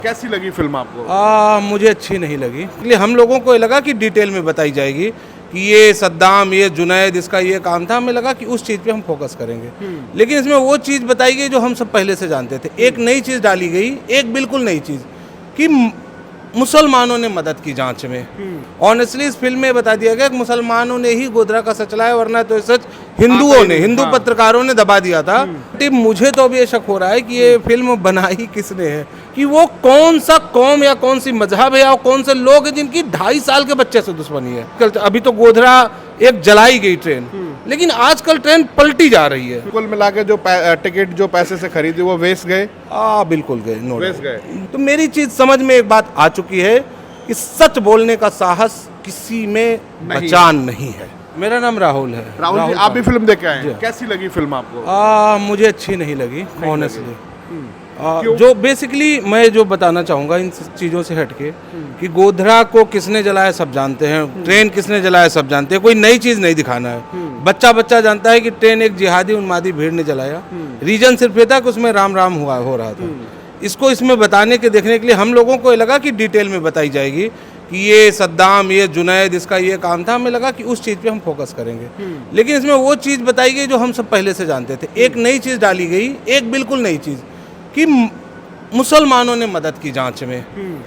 कैसी लगी फिल्म आपको? मुझे अच्छी नहीं लगी, इसलिए हम लोगों को ये लगा कि डिटेल में बताई जाएगी कि ये सद्दाम, ये जुनैद, इसका ये काम था। हमें लगा कि उस चीज़ पे हम फोकस करेंगे, लेकिन इसमें वो चीज़ बताई गई जो हम सब पहले से जानते थे। एक नई चीज़ डाली गई, एक बिल्कुल नई चीज़ कि मुसलमानों ने मदद की जांच में। ऑनेस्टली इस फिल्म में बता दिया गया कि मुसलमानों ने ही गोधरा का सच लाया, वरना तो सच हिंदुओं ने, हिंदू पत्रकारों ने दबा दिया था। मुझे तो अभी ये शक हो रहा है कि ये फिल्म बनाई किसने है, कि वो कौन सा कौम या कौन सी मजहब है या कौन से लोग हैं जिनकी 2.5 साल के बच्चे से दुश्मनी है। अभी तो गोधरा एक जलाई गई ट्रेन, लेकिन आजकल ट्रेन पलटी जा रही है। कुल मिला के जो टिकट जो पैसे से खरीदी वो वेस्ट गए। बिल्कुल गए, नो वेस्ट गए। तो मेरी चीज समझ में एक बात आ चुकी है कि सच बोलने का साहस किसी में पहचान नहीं है। मेरा नाम राहुल है। राहुल जी, आप भी फिल्म देख के आए हैं, कैसी लगी फिल्म आपको? मुझे अच्छी नहीं लगी ऑनेस्टली। जो बेसिकली मैं जो बताना चाहूँगा इन चीज़ों से हटके कि गोधरा को किसने जलाया सब जानते हैं, ट्रेन किसने जलाया सब जानते हैं, कोई नई चीज़ नहीं दिखाना है। बच्चा जानता है कि ट्रेन एक जिहादी उन्मादी भीड़ ने जलाया। रीजन सिर्फ ये था कि उसमें राम राम हो रहा था। इसको इसमें बताने के देखने के लिए हम लोगों को ये लगा कि डिटेल में बताई जाएगी कि ये सद्दाम, ये जुनैद, इसका ये काम था। हमें लगा कि उस चीज़ पे हम फोकस करेंगे, लेकिन इसमें वो चीज़ बताई गई जो हम सब पहले से जानते थे। एक नई चीज़ डाली गई, एक बिल्कुल नई चीज़ कि मुसलमानों ने मदद की जांच में।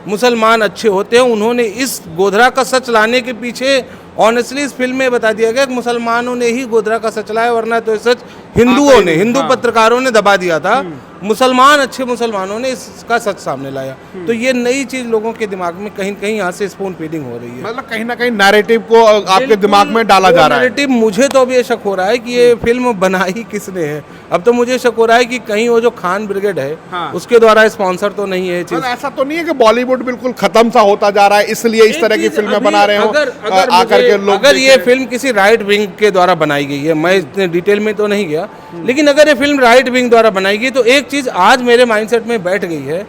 मुसलमान अच्छे होते हैं, उन्होंने इस गोधरा का सच लाने के पीछे ऑनेस्टली इस फिल्म में बता दिया गया कि मुसलमानों ने ही गोधरा का सच लाया, वरना तो सच हिंदुओं ने, हिंदू पत्रकारों ने दबा दिया था। मुसलमान, अच्छे मुसलमानों ने इसका सच सामने लाया। तो ये नई चीज लोगों के दिमाग में कहीं कहीं यहाँ से स्पून फीडिंग हो रही है। मतलब कहीं ना कहीं नैरेटिव को आपके दिमाग में डाला जा रहा है। नैरेटिव मुझे तो अभी ये शक हो रहा है कि ये फिल्म बनाई किसने है। अब तो मुझे शक हो रहा है कि कहीं वो जो खान ब्रिगेड है उसके द्वारा स्पॉन्सर तो नहीं है। चीज ऐसा तो नहीं है कि बॉलीवुड बिल्कुल खत्म सा होता जा रहा है इसलिए इस तरह की फिल्में बना रहे हो आकर के लोग। अगर ये फिल्म किसी राइट विंग के द्वारा बनाई गई है, मैं इतने डिटेल में तो नहीं गया, लेकिन अगर ये फिल्म राइट विंग द्वारा बनाई गई तो एक चीज आज मेरे माइंडसेट में बैठ गई है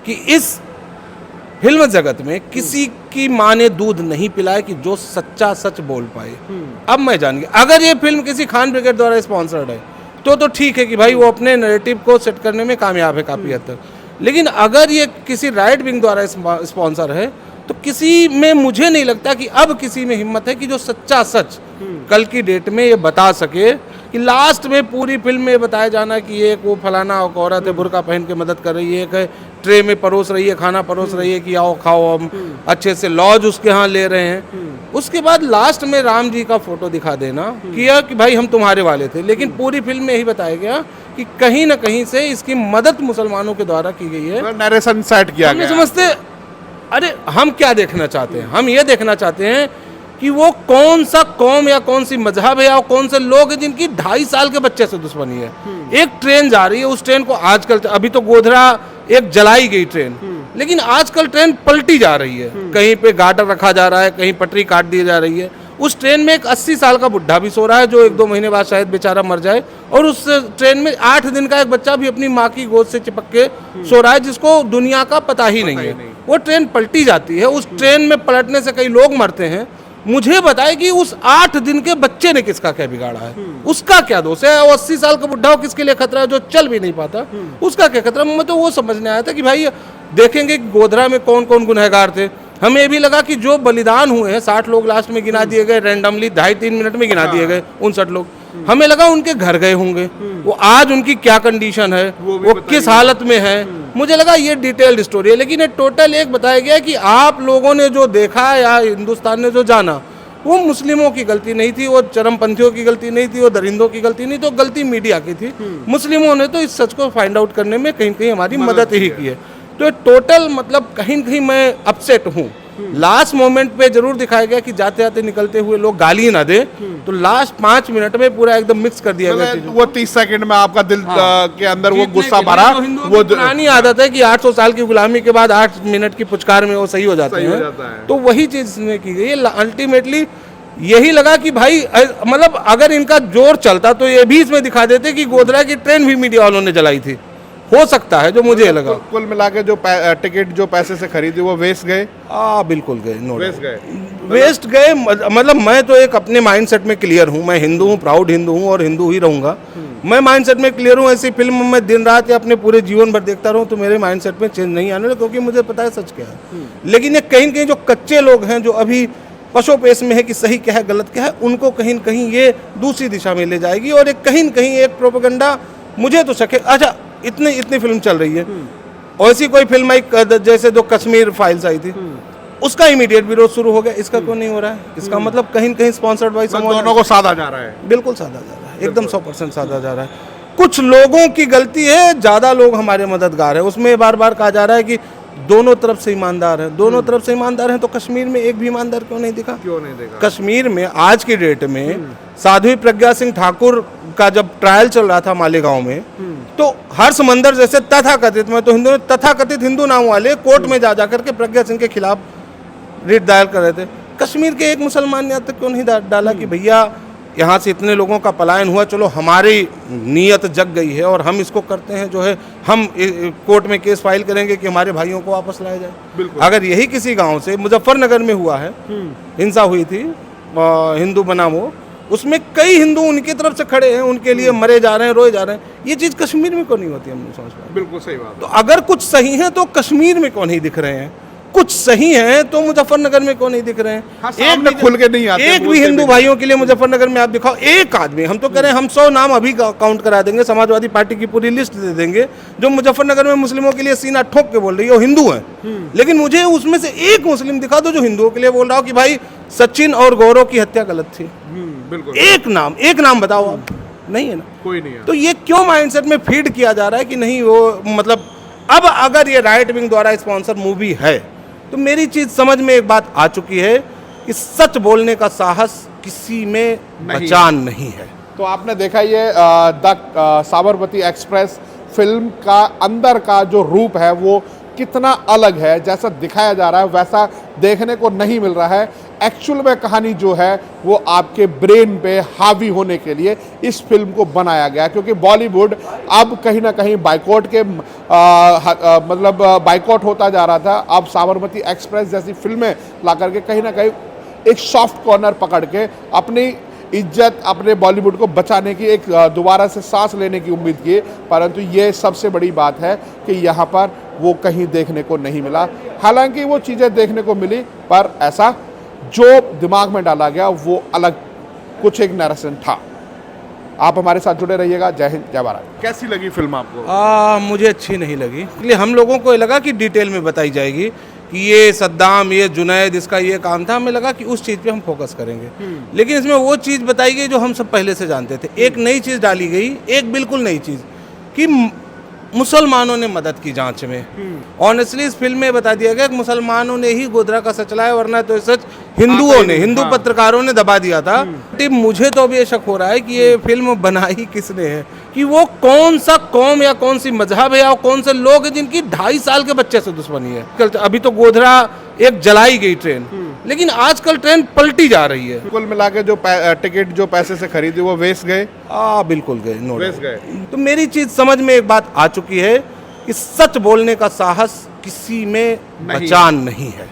कि इस फिल्म जगत में किसी की माँ ने दूध नहीं पिलाया कि जो सच्चा सच बोल पाए। अब मैं जान गया, अगर ये फिल्म किसी खान ब्रिगेड द्वारा स्पॉन्सर्ड है तो ठीक है कि भाई वो अपने नैरेटिव को सेट करने में कामयाब है काफी हद तक। लेकिन अगर ये किसी राइट विंग द्वारा स्पॉन्सर है तो किसी में, मुझे नहीं लगता कि अब किसी में हिम्मत है कि जो सच्चा सच कल की डेट में ये बता सके। कि लास्ट में पूरी फिल्म में बताया जाना कि ये वो फलाना औरत है, बुर्का पहन के मदद कर रही है, कि ट्रे में परोस रही है, खाना परोस रही है कि आओ खाओ, हम अच्छे से लॉज उसके यहाँ ले रहे हैं। उसके बाद लास्ट में राम जी का फोटो दिखा देना किया कि भाई हम तुम्हारे वाले थे, लेकिन पूरी फिल्म में यही बताया गया कि कहीं ना कहीं से इसकी मदद मुसलमानों के द्वारा की गई है। नरेशन सेट किया गया। समझते, अरे हम क्या देखना चाहते हैं? हम ये देखना चाहते हैं कि वो कौन सा कौम या कौन सी मजहब है या कौन से लोग हैं जिनकी 2.5 साल के बच्चे से दुश्मनी है। एक ट्रेन जा रही है, उस ट्रेन को आजकल, अभी तो गोधरा एक जलाई गई ट्रेन, लेकिन आजकल ट्रेन पलटी जा रही है। कहीं पे गाटर रखा जा रहा है, कहीं पटरी काट दी जा रही है। उस ट्रेन में एक 80 साल का बुढ़ा भी सो रहा है जो 1-2 महीने बाद शायद बेचारा मर जाए, और उस ट्रेन में 8 दिन का एक बच्चा भी अपनी माँ की गोद से चिपक के सो रहा है जिसको दुनिया का पता ही नहीं है। वो ट्रेन पलटी जाती है, उस ट्रेन में पलटने से कई लोग मरते हैं। मुझे बताए कि उस 8 दिन के बच्चे ने किसका क्या बिगाड़ा है, उसका क्या दोष है? वो 80 साल का बुढ़ा किसके लिए खतरा है जो चल भी नहीं पाता, उसका क्या खतरा? मैं तो वो समझने आया था कि भाई देखेंगे कि गोधरा में कौन कौन गुनहगार थे। हमें ये भी लगा कि जो बलिदान हुए हैं, 60 लोग लास्ट में गिना दिए गए, रैंडमली 2.5-3 मिनट में गिना दिए गए 59 लोग। हमें लगा उनके घर गए होंगे, वो आज उनकी क्या कंडीशन है, वो किस हालत में है। मुझे लगा ये डिटेल्ड स्टोरी है, लेकिन ये टोटल एक बताया गया कि आप लोगों ने जो देखा या हिंदुस्तान ने जो जाना वो मुस्लिमों की गलती नहीं थी, वो चरमपंथियों की गलती नहीं थी, वो दरिंदों की गलती नहीं, तो गलती मीडिया की थी। मुस्लिमों ने तो इस सच को फाइंड आउट करने में कहीं कहीं हमारी मदद ही की है। तो टोटल मतलब कहीं कहीं मैं अपसेट हूँ। लास्ट मोमेंट पे जरूर दिखाया गया कि जाते जाते निकलते हुए लोग गाली ना दे, तो लास्ट 5 मिनट में पूरा एकदम मिक्स कर दिया गया। वो 30 सेकंड में आपका दिल के अंदर वो गुस्सा भरा। वो पुरानी आदत है कि 800 साल की गुलामी के बाद 8 मिनट की पुचकार में वो सही हो जाते हैं। तो वही चीज इसमें की गई है। अल्टीमेटली यही लगा कि भाई मतलब अगर इनका जोर चलता तो ये भी इसमें दिखा देते कि गोधरा की ट्रेन भी मीडिया वालों ने जलाई थी। हो सकता है, जो मुझे लगा। कुल मिला के जो टिकट जो पैसे से खरीदी वो वेस्ट गए। बिल्कुल गए, नो वेस्ट गए। मतलब मैं तो एक अपने माइंडसेट में क्लियर हूँ, मैं हिंदू हूँ, प्राउड हिंदू हूँ और हिंदू ही रहूँगा। मैं माइंडसेट में क्लियर हूँ। ऐसी फिल्म मैं दिन रात या अपने पूरे जीवन भर देखता रहूँ तो मेरे माइंडसेट में चेंज नहीं आने वाला, क्योंकि मुझे पता है सच क्या है। लेकिन ये कहीं न कहीं जो कच्चे लोग हैं, जो अभी पशोपेश में है कि सही क्या है गलत क्या है, उनको कहीं न कहीं ये दूसरी दिशा में ले जाएगी। और एक कहीं न कहीं एक प्रोपेगेंडा, मुझे तो शक है। अच्छा, इतनी फिल्म चल रही है, ऐसी कोई फिल्म आई जैसे जो कश्मीर फाइल्स आई थी, उसका इमीडिएट विरोध शुरू हो गया। इसका क्यों नहीं हो रहा है? इसका मतलब कहीं न कहीं स्पॉन्सर्ड बाय समाज, दोनों को साधा जा रहा है। बिल्कुल साधा जा रहा है, एकदम 100% साधा जा रहा है। कुछ लोगों की गलती है, ज़्यादा लोग हमारे मददगार हैं। उसमें बार बार कहा जा रहा है कि दोनों तरफ से ईमानदार है, दोनों तरफ से ईमानदार हैं, तो कश्मीर में एक भी ईमानदार क्यों नहीं दिखा? क्यों नहीं देखा? कश्मीर में आज की डेट में साध्वी प्रज्ञा सिंह ठाकुर का जब ट्रायल चल रहा था मालेगांव में, तो हर समंदर जैसे तथाकथित, मैं तो हिंदू, तथाकथित हिंदू नाम वाले कोर्ट में जा करके प्रज्ञा सिंह के खिलाफ रिट दायर कर रहे थे। कश्मीर के एक मुसलमान ने आज तक क्यों नहीं डाला कि भैया यहाँ से इतने लोगों का पलायन हुआ, चलो हमारी नीयत जग गई है और हम इसको करते हैं, जो है हम कोर्ट में केस फाइल करेंगे कि हमारे भाइयों को वापस लाया जाए। अगर यही किसी गांव से, मुजफ्फरनगर में हुआ है, हिंसा हुई थी, हिंदू बनाम वो, उसमें कई हिंदू उनकी तरफ से खड़े हैं, उनके लिए मरे जा रहे हैं, रोए जा रहे हैं। ये चीज़ कश्मीर में क्यों नहीं होती? हम नहीं समझ पाते। बिल्कुल सही बात। तो अगर कुछ सही है तो कश्मीर में क्यों नहीं दिख रहे हैं? कुछ सही है तो मुजफ्फरनगर में क्यों नहीं दिख रहे हैं? हाँ, एक भी खुल के नहीं आते, एक भी हिंदू भाइयों के लिए मुजफ्फरनगर में आप दिखाओ, एक आदमी। हम तो कह रहे हैं हम 100 नाम अभी काउंट करा देंगे, समाजवादी पार्टी की पूरी लिस्ट दे देंगे, जो मुजफ्फरनगर में मुस्लिमों के लिए सीना ठोक के बोल रही है, वो हिंदू है। लेकिन मुझे उसमें से एक मुस्लिम दिखा दो जो हिंदुओं के लिए बोल रहा हो कि भाई सचिन और गौरव की हत्या गलत थी। बिल्कुल। एक नाम बताओ आप। नहीं है ना, कोई नहीं है। तो ये क्यों माइंडसेट में फीड किया जा रहा है कि नहीं वो, मतलब अब अगर ये राइट विंग द्वारा स्पॉन्सर मूवी है तो मेरी चीज समझ में एक बात आ चुकी है कि सच बोलने का साहस किसी में पहचान नहीं है। तो आपने देखा ये द साबरमती एक्सप्रेस फिल्म का अंदर का जो रूप है वो कितना अलग है। जैसा दिखाया जा रहा है वैसा देखने को नहीं मिल रहा है। एक्चुअल में कहानी जो है वो आपके ब्रेन पे हावी होने के लिए इस फिल्म को बनाया गया, क्योंकि बॉलीवुड अब कहीं ना कहीं बाइकॉट के मतलब बाइकॉट होता जा रहा था। अब साबरमती एक्सप्रेस जैसी फिल्में ला करके कहीं ना कहीं एक सॉफ्ट कॉर्नर पकड़ के अपनी इज्जत, अपने बॉलीवुड को बचाने की एक दोबारा से सांस लेने की उम्मीद की, परंतु ये सबसे बड़ी बात है कि यहाँ पर वो कहीं देखने को नहीं मिला। हालांकि वो चीज़ें देखने को मिली, पर ऐसा जो दिमाग में डाला गया वो अलग कुछ एक नरेशन था। आप हमारे साथ जुड़े रहिएगा। जय हिंद, जय भारत। कैसी लगी फिल्म आपको? मुझे अच्छी नहीं लगी, इसलिए हम लोगों को ये लगा कि डिटेल में बताई जाएगी कि ये सद्दाम, ये जुनैद, इसका ये काम था। हमें लगा कि उस चीज़ पे हम फोकस करेंगे, लेकिन इसमें वो चीज़ बताई गई जो हम सब पहले से जानते थे। एक नई चीज़ डाली गई, एक बिल्कुल नई चीज़ कि मुसलमानों ने मदद की जांच में। ऑनेस्टली इस फिल्म में बता दिया गया कि मुसलमानों ने ही गोधरा का सच लाया, वरना तो सच हिंदुओं ने, हिंदू पत्रकारों ने दबा दिया था। मुझे तो अभी ये शक हो रहा है कि ये फिल्म बनाई किसने है, कि वो कौन सा कौम या कौन सी मजहब है या कौन से लोग हैं जिनकी 2.5 साल के बच्चे से दुश्मनी है। अभी तो गोधरा एक जलाई गई ट्रेन, लेकिन आजकल ट्रेन पलटी जा रही है। कुल मिला के जो टिकट जो पैसे से खरीदी वो वेस्ट गए। बिल्कुल गए, नो वेस्ट गए। तो मेरी चीज समझ में एक बात आ चुकी है कि सच बोलने का साहस किसी में पहचान नहीं है।